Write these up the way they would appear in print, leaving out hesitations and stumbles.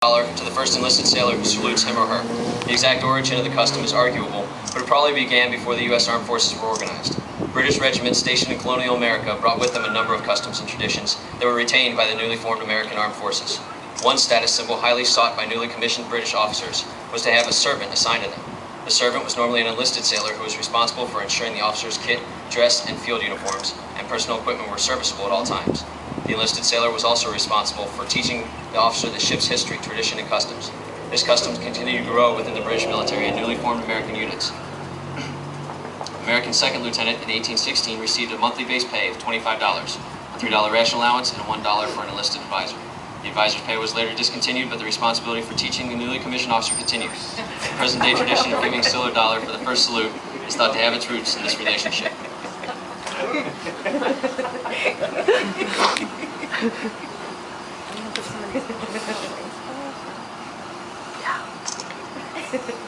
to the first enlisted sailor who salutes him or her. The exact origin of the custom is arguable, but it probably began before the U.S. Armed Forces were organized. British regiments stationed in colonial America brought with them a number of customs and traditions that were retained by the newly formed American Armed Forces. One status symbol highly sought by newly commissioned British officers was to have a servant assigned to them. The servant was normally an enlisted sailor who was responsible for ensuring the officer's kit, dress, and field uniforms and personal equipment were serviceable at all times. The enlisted sailor was also responsible for teaching the officer the ship's history, tradition, and customs. This custom continued to grow within the British military and newly formed American units. American second lieutenant in 1816 received a monthly base pay of $25, a $3 ration allowance, and $1 for an enlisted advisor. The advisor's pay was later discontinued, but the responsibility for teaching the newly commissioned officer continued. The present-day tradition of giving still $1 for the first salute is thought to have its roots in this relationship.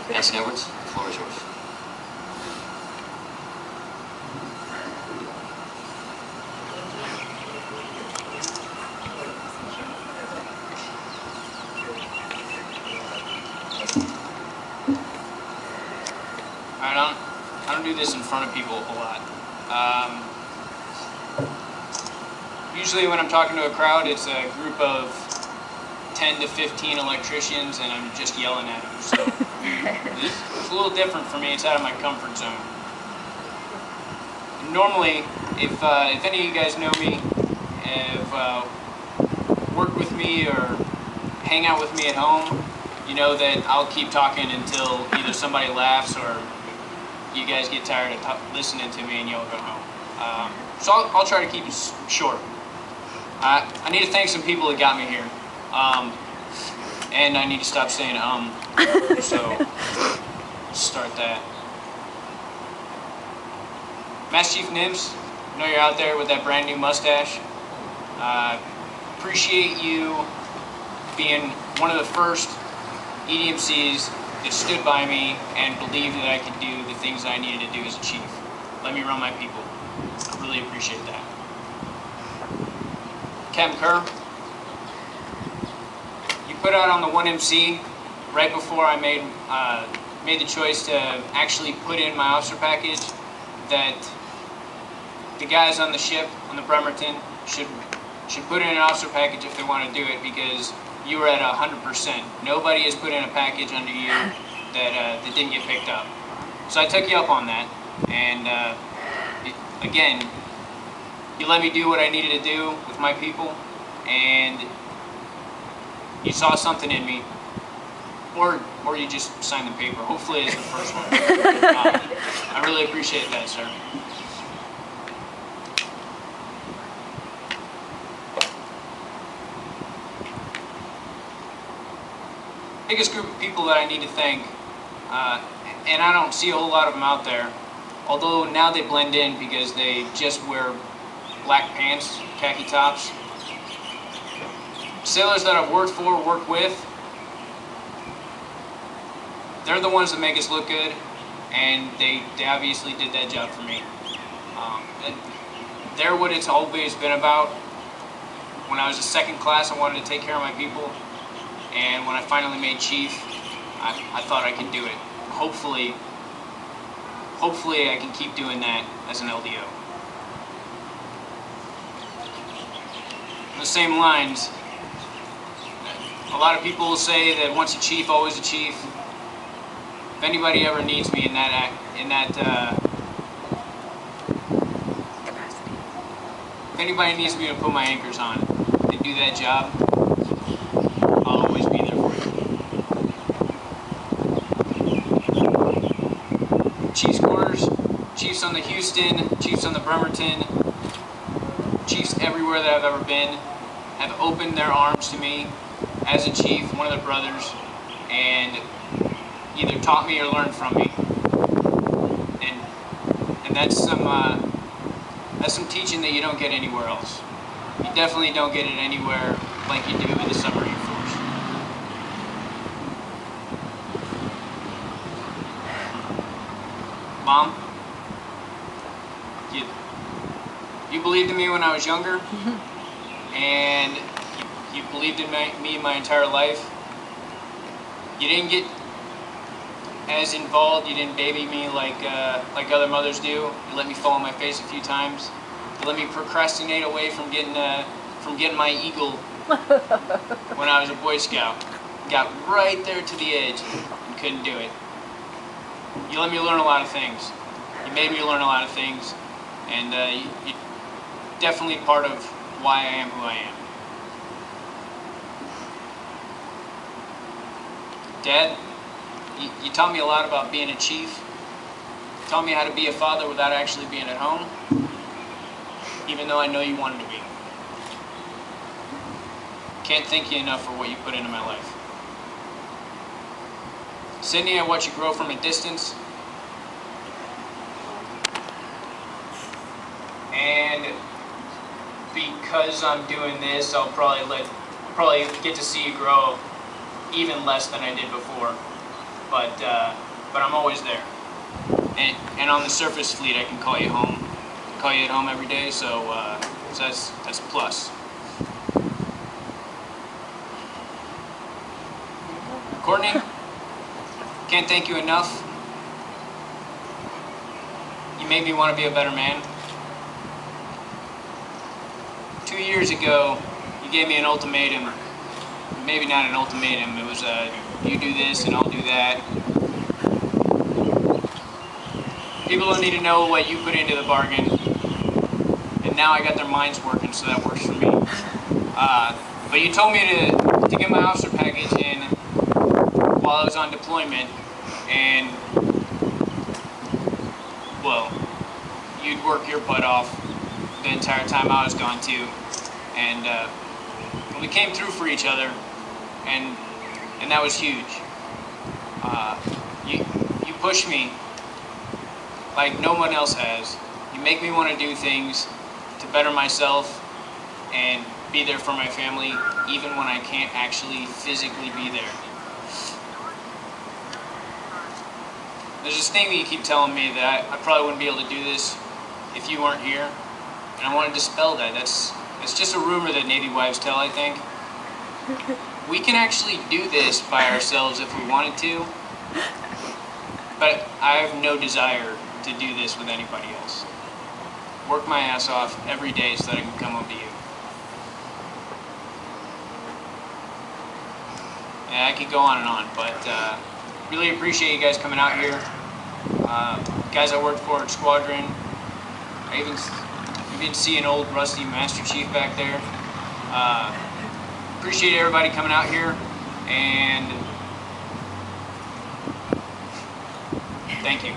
Nancy Edwards, the floor is yours. I don't do this in front of people a whole lot. Usually when I'm talking to a crowd, it's a group of 10 to 15 electricians and I'm just yelling at them. So it's a little different for me. It's out of my comfort zone. Normally, if any of you guys know me, have worked with me or hang out with me at home, you know that I'll keep talking until either somebody laughs or you guys get tired of listening to me and you'll go home. So I'll try to keep it short. I need to thank some people that got me here. And I need to stop saying so start that. Master Chief Nibs, I know you're out there with that brand new mustache. Appreciate you being one of the first EDMCs that stood by me and believed that I could do the things I needed to do as a chief. Let me run my people. I really appreciate that. Captain Kerr, you put out on the 1MC right before I made the choice to actually put in my officer package that the guys on the ship, on the Bremerton, should put in an officer package if they want to do it because you were at 100%. Nobody has put in a package under you that didn't get picked up. So I took you up on that, and again, you let me do what I needed to do with my people, and you saw something in me, or you just signed the paper. Hopefully it's the first one. I really appreciate that, sir. Biggest group of people that I need to thank, and I don't see a whole lot of them out there, although now they blend in because they just wear black pants, khaki tops. Sailors that I've worked for, worked with, they're the ones that make us look good, and they obviously did that job for me. And they're what it's always been about. When I was a second class, I wanted to take care of my people. And when I finally made chief, I thought I could do it. Hopefully I can keep doing that as an LDO. On the same lines, a lot of people will say that once a chief, always a chief. If anybody ever needs me in that if anybody needs me to put my anchors on and do that job, I'll always be there for you. Chiefs quarters, chiefs on the Houston, chiefs on the Bremerton, chiefs everywhere that I've ever been have opened their arms to me as a chief, one of their brothers, and either taught me or learned from me. And that's some teaching that you don't get anywhere else. You definitely don't get it anywhere like you do in the submarine force. Mom, you believed in me when I was younger, and you believed in me my entire life. You didn't get as involved. You didn't baby me like other mothers do. You let me fall on my face a few times. You let me procrastinate away from getting my eagle when I was a Boy Scout. Got right there to the edge and couldn't do it. You let me learn a lot of things. You made me learn a lot of things, and you're definitely part of why I am who I am. Dad, you taught me a lot about being a chief. You taught me how to be a father without actually being at home, even though I know you wanted to be. Can't thank you enough for what you put into my life. Sydney, I watch you grow from a distance. And because I'm doing this, I'll probably get to see you grow even less than I did before. But I'm always there. And on the surface fleet, I can call you home. I can call you at home every day, so that's a plus. Courtney, can't thank you enough. You made me want to be a better man. 2 years ago, you gave me an ultimatum. Maybe not an ultimatum, it was you do this and I'll do that. People don't need to know what you put into the bargain. And now I got their minds working, so that works for me. But you told me to get my officer package in while I was on deployment, and, well, you'd work your butt off the entire time I was gone too, and we came through for each other, and that was huge. You push me like no one else has. You make me want to do things to better myself and be there for my family, even when I can't actually physically be there. There's this thing that you keep telling me that I probably wouldn't be able to do this if you weren't here, and I want to dispel that. That's just a rumor that Navy wives tell, I think. We can actually do this by ourselves if we wanted to, but I have no desire to do this with anybody else. Work my ass off every day so that I can come home to you. And I could go on and on, but really appreciate you guys coming out here. Guys I worked for at Squadron. I even see an old rusty Master Chief back there. Appreciate everybody coming out here, and thank you.